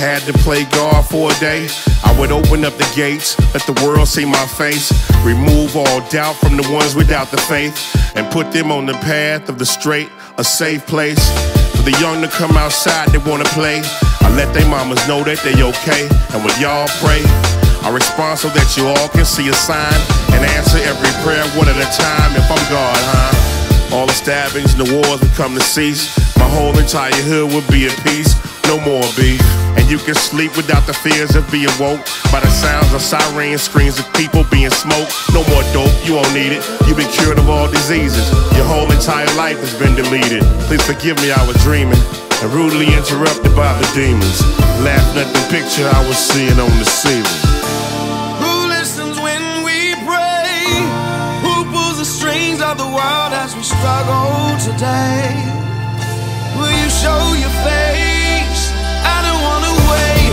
had to play God for a day, I would open up the gates, let the world see my face, remove all doubt from the ones without the faith, and put them on the path of the straight, a safe place. For the young to come outside, they wanna play, I let their mamas know that they okay, and when y'all pray, I respond so that you all can see a sign, and answer every prayer one at a time if I'm God, huh? All the stabbings and the wars would come to cease, my whole entire hood would be at peace, no more beef. And you can sleep without the fears of being woke by the sounds of siren screams of people being smoked. No more dope, you won't need it. You've been cured of all diseases. Your whole entire life has been deleted. Please forgive me, I was dreaming and rudely interrupted by the demons. Laughing at the picture I was seeing on the ceiling. Who listens when we pray? Who pulls the strings of the world as we struggle today? Will you show your face? I don't wanna wait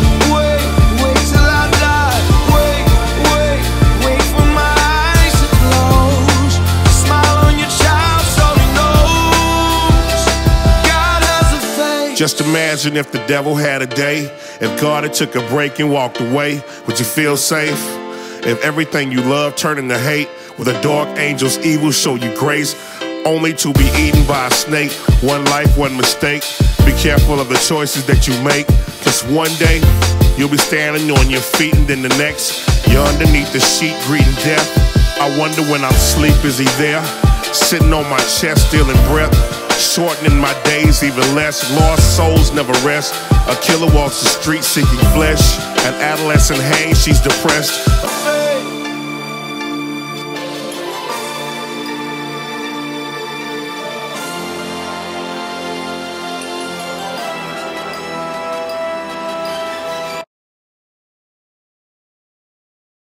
till I die. Wait for my eyes to close. Smile on your child so he knows God has a face. Just imagine if the devil had a day. If God had took a break and walked away, would you feel safe? If everything you love turned into hate, with a dark angel's evil show you grace, only to be eaten by a snake. One life, one mistake. Be careful of the choices that you make, cause one day you'll be standing on your feet, and then the next you're underneath the sheet greeting death. I wonder when I'm asleep, is he there? Sitting on my chest, stealing breath, shortening my days even less. Lost souls never rest. A killer walks the street seeking flesh. An adolescent hangs, she's depressed.